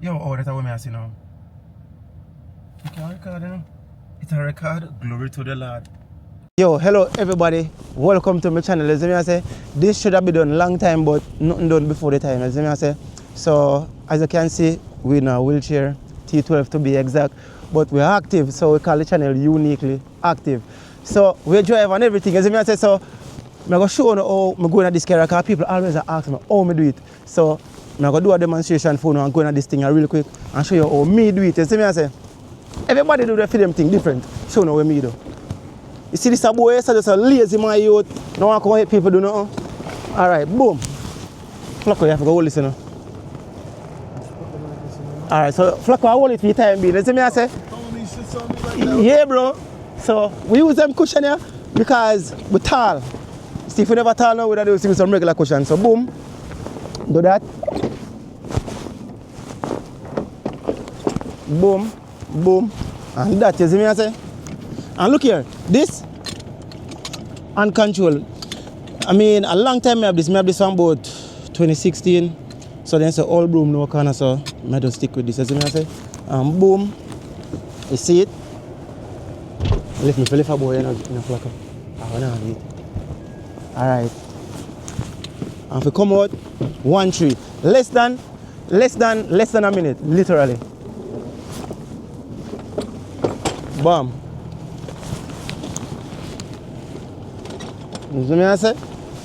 Yo, oh, that's what I see now. You can record, you know? It's a record. Glory to the Lord. Yo, hello everybody. Welcome to my channel. As I say, this should have been done long time, but nothing done before the time. As I say, so as you can see, we're in a wheelchair, T12 to be exact, but we're active, so we call the channel Uniquely Active. So we drive and everything. As I say, so I'm going to show you how I'm going at this car because people always ask me how I do it. So I'm going to do a demonstration for you and go at this thing real quick and show you how me do it. As I say, everybody do the film thing different. Show you what me do. You see this boy, so just a lazy my youth. No one can help people do nothing. Alright, boom. Flacco, you have to go hold this, you know. Alright, so Flacco, I hold it for your time being. You see me I say? Yeah, bro. So we use them cushion here because we're tall. See, if we never tall now, we don't do some regular cushion. So boom. Do that. Boom. Boom. And that, you see me I say? And look here, this and control. I mean, a long time I have this one about 2016. So then it's an old broom no corner, so I just stick with this. As I say, and boom, you see it. Let me lift a boy in a Flacco. I wanna have it. Alright. And if we come out, 1-3. Less than a minute, literally. Bam. You see me I say?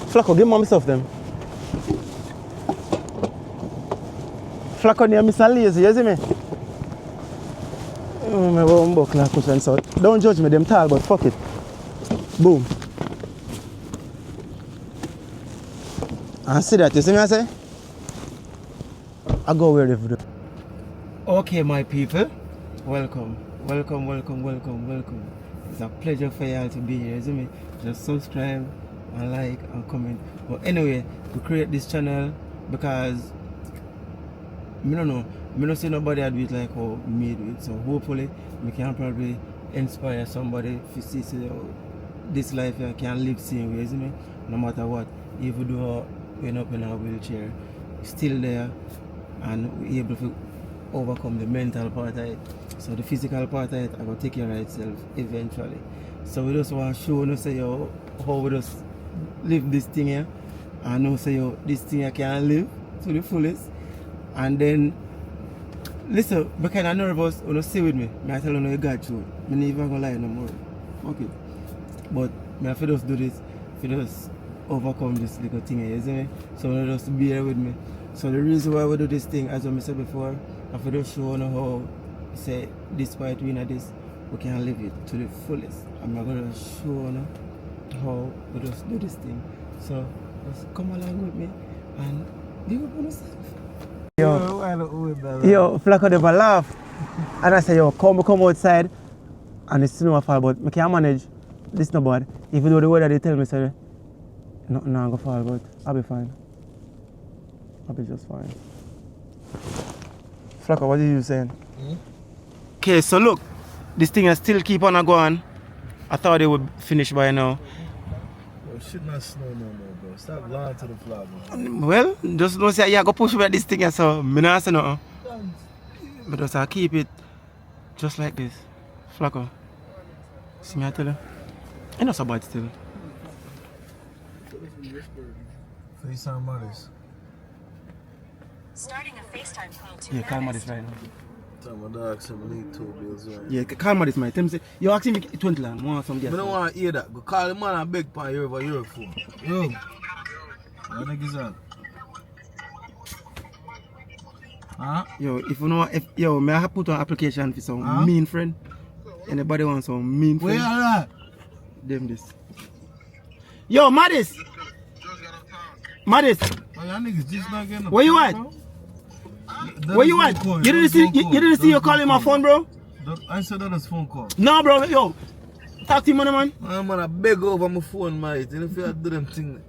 Flacco, give me stuff them. Flacco near Mr. Lazy, you see me? I won't buck like cushion, so don't judge me, them tall, but fuck it. Boom. And see that, you see me I say? I go where they do. Okay, my people. Welcome. It's a pleasure for y'all to be here, you see me? Just subscribe and like and comment. But anyway, we create this channel because I don't see nobody do it like how me do it. So hopefully we can probably inspire somebody to see this life you can live same way, isn't it? No matter what. Even though we're up in a wheelchair, still there and we're able to overcome the mental part of it. So the physical part of it I will take care of itself eventually. So we just want to show you say how we just live this thing here and now say this thing I can live to the fullest. And then listen, be kind of nervous, you know, stay with me. I tell you, you got you. I'm not even gonna lie no more. Okay. But I have to just do this, to just overcome this little thing here, isn't it? So you just be here with me. So the reason why we do this thing, as I said before, I have to just show you how say despite we know this, we can live it to the fullest. I'm not gonna show you how we just do this thing. So just come along with me and be up on yourself. Yo, Flacco never laugh. And I say, yo, come outside and it's snow fall, but I can't manage. This no bad. Even though the weather they tell me, say, nothing gonna fall, but I'll be fine. I'll be just fine. Flacco, what are you saying? Okay, so look, this thing is still keep on going. I thought they would finish by now. It should not snow no more, bro. Stop lying to the flag, man. Well, just don't say, yeah, go push me at this thing, so I'm not saying nothing. But just I keep it just like this. Flacco. See me, I tell you? It's not so bad still. FaceTime Modis. Starting a FaceTime call to Yeah, call Modis right now. Tell my dog say I need 2 bills, right? Yeah, call Modis, man. Tell me, say, you're asking me 20 land. Want some gas? I don't want to hear that. Go call the man and beg for your phone. Yo. What the niggas on? Huh? Yo, if you know, yo, may I put on application for some mean friend? Anybody want some mean friend? Where are that? Them this. Yo, Modis! Modis! Oh, y'all niggas just not getting Where you at? Where you at? You didn't see you calling my phone, bro? I said that was phone call. No, bro. Yo, talk to him, man. Man, I beg over my phone, mate. And if you do them things.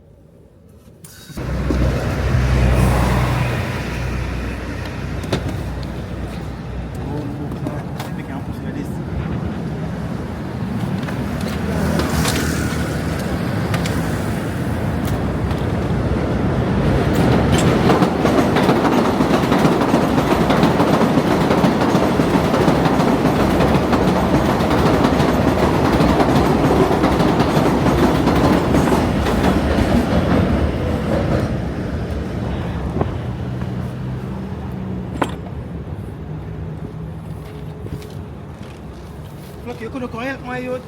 Look, you could have come help my youth.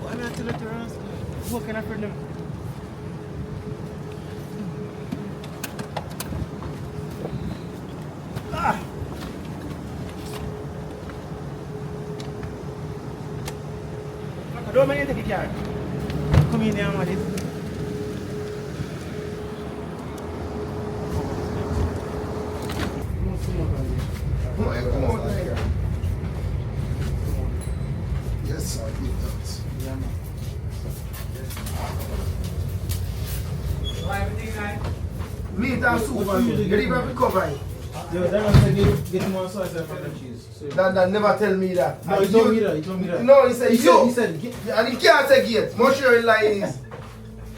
What am I tell you to us? What can I friend them? Ah! Look, don't mind you take it here. Come in here, man. Come on, here. Yes, sir, it does. Everything nice? Meat and soup and you even have to cover it. Yo, that man said get him one slice of mac and cheese. So, That never tell me that. no, he told me that. He told me that. No, he said He you. said, And he can't say gate. Most sure he lies.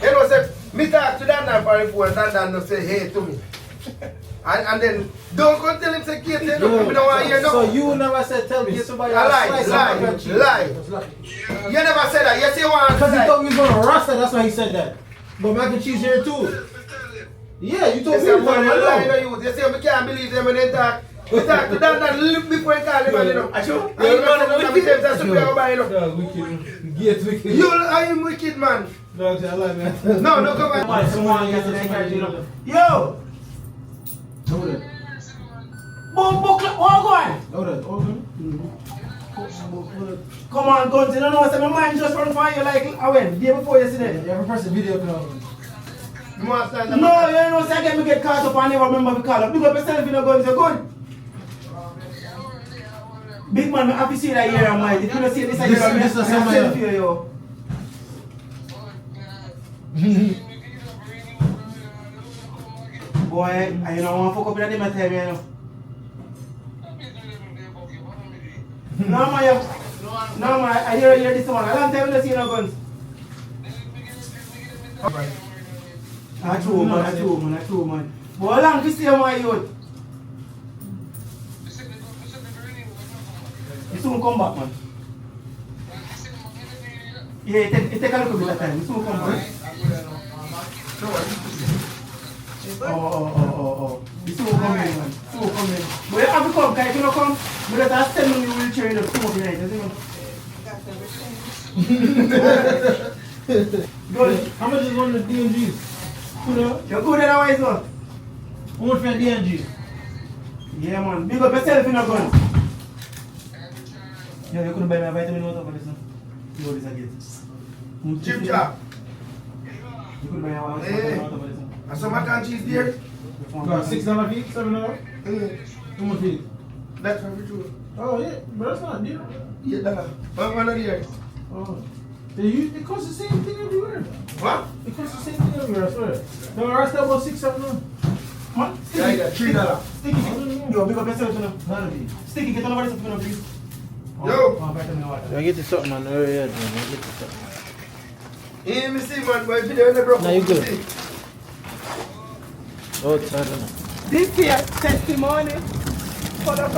You know, say, me talk to that man for the phone, that man no say hey to me. And then, don't go tell him say gate, you know, we don't want to hear no. So you never said tell me get somebody a Lie, slice of lie, mac and cheese. lie. That's lie. You never said that. Yes, you want to Because he say. thought we was gonna rasta, that's why he said that. But mac and cheese here too. Yeah, you told You me say, to tell him. you I know. say, we can't believe them when they talk. We talk to that look before he call him, you know. You Get wicked. You are him wicked, man. Dog, I like man. No, no, come on. Someone gets it. Yo! Hold it. Boom, book, what going? Hold it. Hold it. Come on, guns, you don't know what's my mind just run for you like, I went, the day before yesterday. You ever press the video call? You want to stand No, you know, second me get caught up and never remember to call up. Big up yourself, you know, guns, you're good. Big man, I have to see that here, man. If you don't see this, I This can is somewhere. send for you, yo. Boy, I you know, want to fuck up in the time, you know. No, man, no, man, I hear this one. I don't tell you to see no guns. That's true, man, that's true, man, that's true, man. But how long to stay, my youth? You soon come back, man. Yeah, it take a little bit of time. You soon come back. Oh. You soon come in, man. Soon come in. But you have to come, guys. If you don't come, we let us send you wheelchair in the two of the night, you see? Good. How much is one of the DMGs? You're good otherwise, man. How much for a DMG? Yeah, man. Big up yourself in a gun. Yo, you couldn't buy me a vitamin water for this, no? No, this again. Chip chop. You couldn't buy me a vitamin water for this, no? And some mac and cheese there. Got $6 feet, $7. How much feet? That's for sure. Oh yeah, but that's not dear. Yeah, that. One of the years. Oh. It costs the same thing everywhere. What? It costs the same thing everywhere, I swear. The rest of about $6 7. Man, Yeah, yeah, $3. Sticky. Yo, big up yourself, you know. Sticky, get on over this, you know, please. Yo. Oh, vitamin water. I get to something on the area, man. You me see, man, but if you don't broke. No, you good. Oh, it's hard enough. This here, testimony. Follow.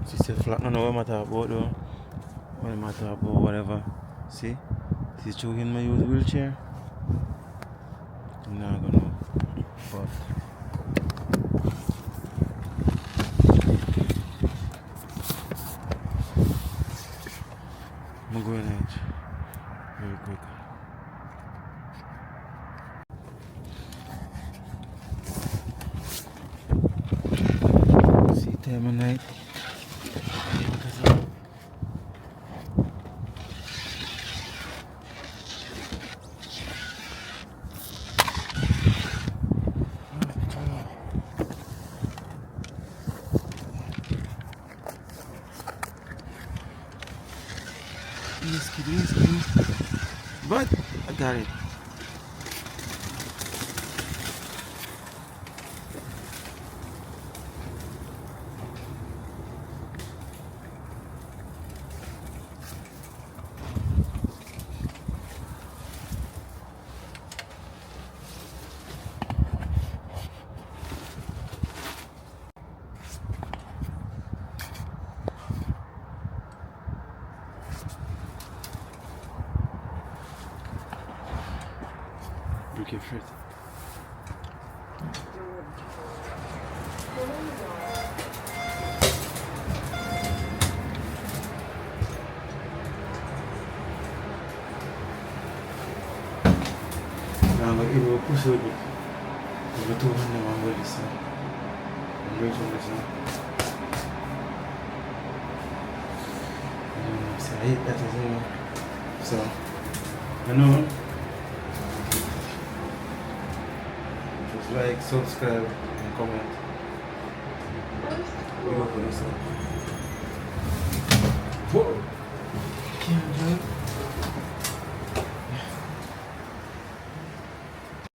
She said flat, no what matter about though. What matter about whatever. See? She's choking my use wheelchair. I'm not gonna but I'm going edge very quick. See time of night. Easy. But I got it. Break your fruit. Now, but it will push it. It will 200 one will listen. I'm going to listen. So I hate that as well. So, you know, just like, subscribe, and comment. We go for this one. Whoa. Can't